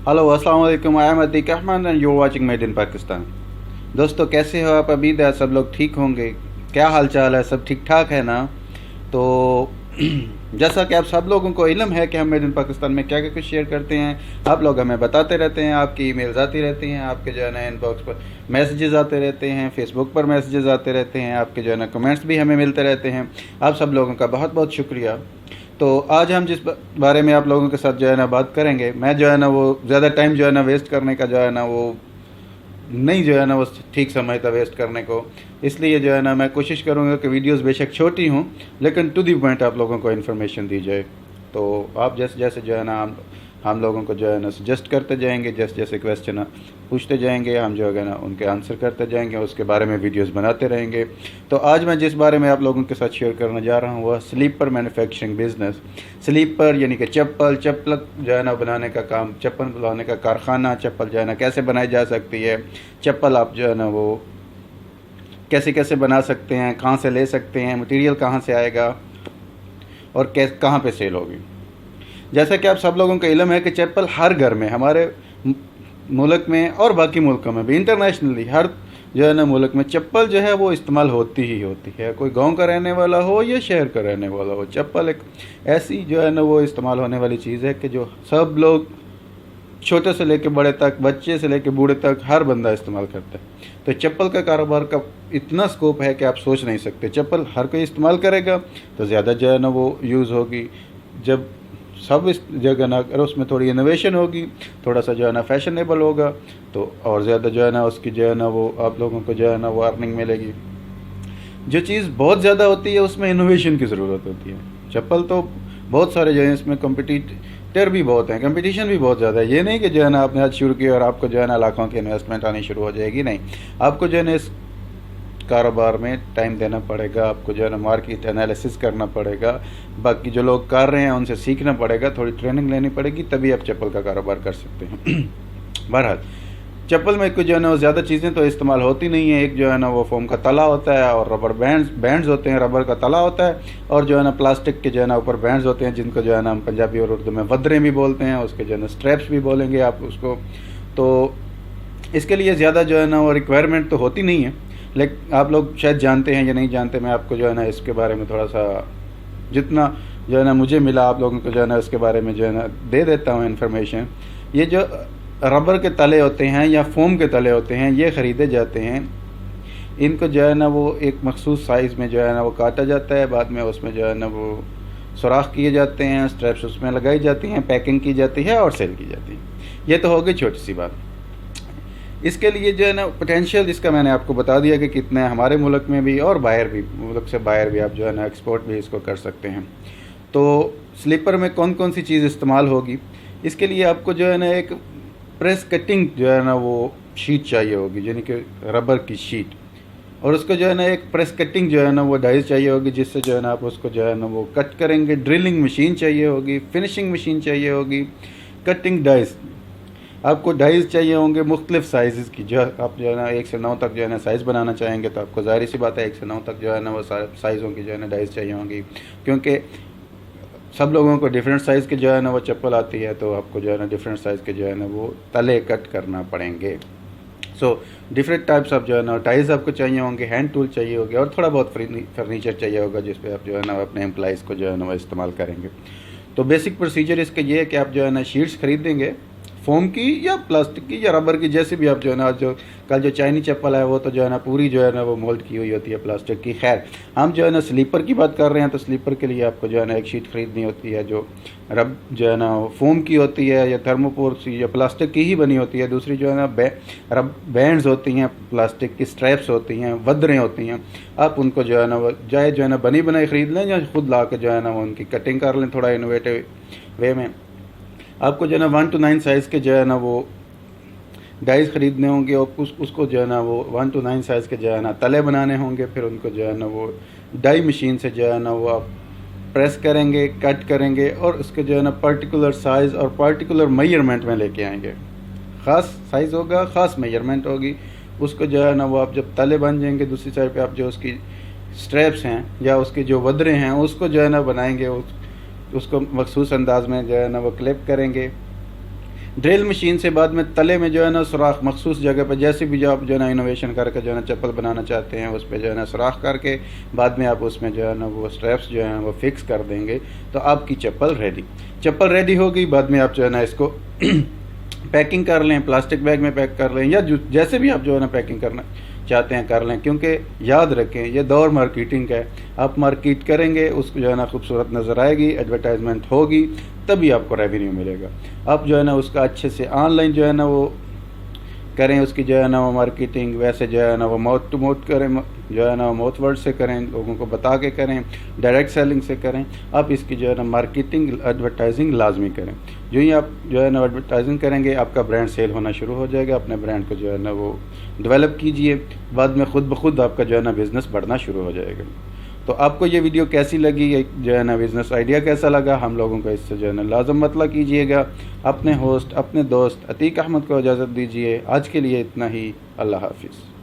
Hello अस्सलाम वालेकुम, I am Atiq Ahmad and you watching made in Pakistan. दोस्तों कैसे हो आप? उम्मीद है सब लोग ठीक होंगे। क्या हाल चाल है? सब ठीक ठाक है ना? तो जैसा कि आप सब लोगों को इल्म है कि हम मेड इन पाकिस्तान में क्या क्या कुछ शेयर करते हैं, आप लोग हमें बताते रहते हैं, आपकी ईमेल्स आती रहती हैं, आपके जो है ना इनबॉक्स पर मैसेजेस आते रहते हैं, फेसबुक पर मैसेजेस आते रहते हैं, आपके जो है ना कमेंट्स भी हमें मिलते रहते हैं। आप सब लोगों का बहुत बहुत शुक्रिया। तो आज हम जिस बारे में आप लोगों के साथ जो है ना बात करेंगे, मैं जो है ना वो ज़्यादा टाइम जो है ना वेस्ट करने का जो है ना वो नहीं, जो है ना वो ठीक समय था वेस्ट करने को। इसलिए जो है ना मैं कोशिश करूँगा कि वीडियोस बेशक छोटी हों लेकिन टू दी पॉइंट आप लोगों को इन्फॉर्मेशन दी जाए। तो आप जैसे जैसे जो है ना हम लोगों को जो है ना सजेस्ट करते जाएंगे, जैसे जैसे क्वेश्चन पूछते जाएंगे, हम जो है ना उनके आंसर करते जाएंगे, उसके बारे में वीडियोस बनाते रहेंगे। तो आज मैं जिस बारे में आप लोगों के साथ शेयर करने जा रहा हूँ वह स्लीपर मैन्युफैक्चरिंग बिजनेस। स्लीपर यानी कि चप्पल जो है ना बनाने का काम, चप्पल बनाने का कारखाना, चप्पल जो है ना कैसे बनाई जा सकती है, चप्पल आप जो है ना वो कैसे कैसे बना सकते हैं, कहाँ से ले सकते हैं, मटेरियल कहाँ से आएगा और कहाँ पे सेल होगी। जैसा कि आप सब लोगों का इल्म है कि चप्पल हर घर में, हमारे मुल्क में और बाकी मुल्कों में भी, इंटरनेशनली हर जो है ना मुल्क में चप्पल जो है वो इस्तेमाल होती ही होती है। कोई गांव का रहने वाला हो या शहर का रहने वाला हो, चप्पल एक ऐसी जो है ना वो इस्तेमाल होने वाली चीज़ है कि जो सब लोग, छोटे से लेकर बड़े तक, बच्चे से लेकर बूढ़े तक, हर बंदा इस्तेमाल करता है। तो चप्पल का कारोबार का इतना स्कोप है कि आप सोच नहीं सकते। चप्पल हर कोई इस्तेमाल करेगा तो ज़्यादा जो है ना वो यूज़ होगी। जब सब इस जगह ना, अगर उसमें थोड़ी इनोवेशन होगी, थोड़ा सा जो है ना फैशनेबल होगा, तो और ज़्यादा जो है ना उसकी जो है ना वो आप लोगों को जो है ना वो अर्निंग मिलेगी। जो चीज़ बहुत ज़्यादा होती है उसमें इनोवेशन की ज़रूरत होती है। चप्पल तो बहुत सारे जो है इसमें कम्पिटिटर भी बहुत हैं, कंपटीशन भी बहुत ज़्यादा है। ये नहीं कि जो है ना आपने आज शुरू किया और आपको जो है ना लाखों की इन्वेस्टमेंट आनी शुरू हो जाएगी, नहीं। आपको जो है ना इस कारोबार में टाइम देना पड़ेगा, आपको जो है ना मार्केट एनालिसिस करना पड़ेगा, बाकी जो लोग कर रहे हैं उनसे सीखना पड़ेगा, थोड़ी ट्रेनिंग लेनी पड़ेगी, तभी आप चप्पल का कारोबार कर सकते हैं। बहरहाल चप्पल में कुछ जो है ना ज़्यादा चीज़ें तो इस्तेमाल होती नहीं है। एक जो है ना वो फोम का तला होता है और रबर बैंड्स होते हैं, रबर का तला होता है, और जो है ना प्लास्टिक के जो है ना ऊपर बैंड्स होते हैं, जिनको जो है ना हम पंजाबी और उर्दू में वदरे भी बोलते हैं, उसके जो है ना स्ट्रैप्स भी बोलेंगे आप उसको। तो इसके लिए ज़्यादा जो है ना वो रिक्वायरमेंट तो होती नहीं है, लेकिन आप लोग शायद जानते हैं या नहीं जानते। मैं आपको जो है ना इसके बारे में थोड़ा सा, जितना जो है ना मुझे मिला, आप लोगों को जो है ना इसके बारे में जो है ना दे देता हूँ इन्फॉर्मेशन। ये जो रबर के तले होते हैं या फोम के तले होते हैं, ये ख़रीदे जाते हैं। इनको जो है ना वो एक मखसूस साइज़ में जो है ना वो काटा जाता है, बाद में उसमें जो है ना वो सुराख किए जाते हैं, स्ट्रैप्स उसमें लगाई जाती हैं, पैकिंग की जाती है और सेल की जाती है। ये तो हो गई छोटी सी बात। इसके लिए जो है ना पोटेंशियल इसका मैंने आपको बता दिया कि कितना है हमारे मुल्क में भी और बाहर भी, मुल्क से बाहर भी आप जो है ना एक्सपोर्ट भी इसको कर सकते हैं। तो स्लीपर में कौन कौन सी चीज़ इस्तेमाल होगी, इसके लिए आपको जो है ना एक प्रेस कटिंग जो है ना वो शीट चाहिए होगी, यानी कि रबर की शीट, और उसको जो है ना एक प्रेस कटिंग जो है ना वो डाइस चाहिए होगी, जिससे जो है ना आप उसको जो है ना वो कट करेंगे। ड्रिलिंग मशीन चाहिए होगी, फिनिशिंग मशीन चाहिए होगी, कटिंग डाइस, आपको डाइस चाहिए होंगे मुख्तलिफ साइज़ की। जो आप जो है ना 1 से 9 तक जो है ना साइज़ बनाना चाहेंगे तो आपको ज़ाहिर सी बात है 1 से 9 तक जो है ना वो साइज़ों की जो है ना डाइस चाहिए होंगी, क्योंकि सब लोगों को डिफरेंट साइज़ के जो है ना वो चप्पल आती है, तो आपको जो है ना डिफरेंट साइज़ के जो है ना वो तले कट करना पड़ेंगे। सो डिफरेंट टाइप्स ऑफ जो है ना टाइल्स आपको चाहिए होंगे, हैंड टूल चाहिए होंगे, और थोड़ा बहुत फर्नीचर चाहिए होगा जिस पे आप जो है ना अपने एम्प्लॉइज़ को जो है ना वो इस्तेमाल करेंगे। तो बेसिक प्रोसीजर इसका ये है कि आप जो है ना शीट्स खरीदेंगे, फोम की या प्लास्टिक की या रबर की, जैसे भी आप जो है ना, जो कल जो चाइनी चप्पल है वो तो जो है ना पूरी जो है ना वो मोल्ड की हुई होती है प्लास्टिक की। खैर हम जो है ना स्लीपर की बात कर रहे हैं, तो स्लीपर के लिए आपको जो है ना एक शीट खरीदनी होती है जो जो है ना फोम की होती है या थर्मोकोल की या प्लास्टिक की ही बनी होती है। दूसरी जो है ना बैंड्स होती हैं, प्लास्टिक की स्ट्रैप्स होती हैं, वदरें होती हैं। आप उनको जो है ना वो चाहे जो है ना बनी बनाई ख़रीद लें या खुद ला के जो है ना वो उनकी कटिंग कर लें थोड़ा इनोवेटिव वे में। आपको जो है ना 1 to 9 साइज़ के जो है ना वो डाइस ख़रीदने होंगे, और उसको जो है ना वो 1 to 9 साइज़ के जो है ना तले बनाने होंगे। फिर उनको जो है ना वो डाई मशीन से जो है ना वो आप प्रेस करेंगे, कट करेंगे, और उसके जो है ना पर्टिकुलर साइज़ और पर्टिकुलर मेजरमेंट में लेके आएंगे। ख़ास साइज़ होगा, ख़ास मेजरमेंट होगी। उसको जो है ना वो आप जब तले बन जाएंगे, दूसरी साइड पे आप जो उसकी स्ट्रैप्स हैं या उसके जो वदरे हैं उसको जो है ना बनाएंगे, उसको मखसूस अंदाज में जो है ना वो क्लिप करेंगे। ड्रिल मशीन से बाद में तले में जो है ना सुराख मखसूस जगह पर, जैसे भी जो आप जो है ना इनोवेशन करके जो है ना चप्पल बनाना चाहते हैं उस पर जो है ना सुराख करके बाद में आप उसमें जो है ना वो स्ट्रैप्स जो है वो फिक्स कर देंगे तो आपकी चप्पल रेडी हो गई। बाद में आप जो है ना इसको पैकिंग कर लें, प्लास्टिक बैग में पैक कर लें या जैसे भी आप जो है ना पैकिंग करना चाहते हैं कर लें, क्योंकि याद रखें ये दौर मार्केटिंग का है। आप मार्केट करेंगे उसको जो है ना खूबसूरत नज़र आएगी, एडवर्टाइजमेंट होगी, तभी आपको रेवेन्यू मिलेगा। आप जो है ना उसका अच्छे से ऑनलाइन जो है ना वो करें, उसकी जो है ना वो मार्केटिंग, वैसे जो है ना वो माउथ टू माउथ करें, जो है ना माउथ वर्ड से करें, लोगों को बता के करें, डायरेक्ट सेलिंग से करें। आप इसकी जो है ना मार्केटिंग एडवर्टाइजिंग लाजमी करें। जो ही आप जो है ना एडवर्टाइजिंग करेंगे आपका ब्रांड सेल होना शुरू हो जाएगा। अपने ब्रांड को जो है ना वो डेवलप कीजिए, बाद में खुद ब खुद आपका जो है ना बिज़नेस बढ़ना शुरू हो जाएगा। तो आपको ये वीडियो कैसी लगी, जो है ना बिज़नेस आइडिया कैसा लगा, हम लोगों को इससे जो है ना लाजम मतलब कीजिएगा। अपने होस्ट अपने दोस्त अतीक अहमद को इजाज़त दीजिए। आज के लिए इतना ही। अल्लाह हाफिज़।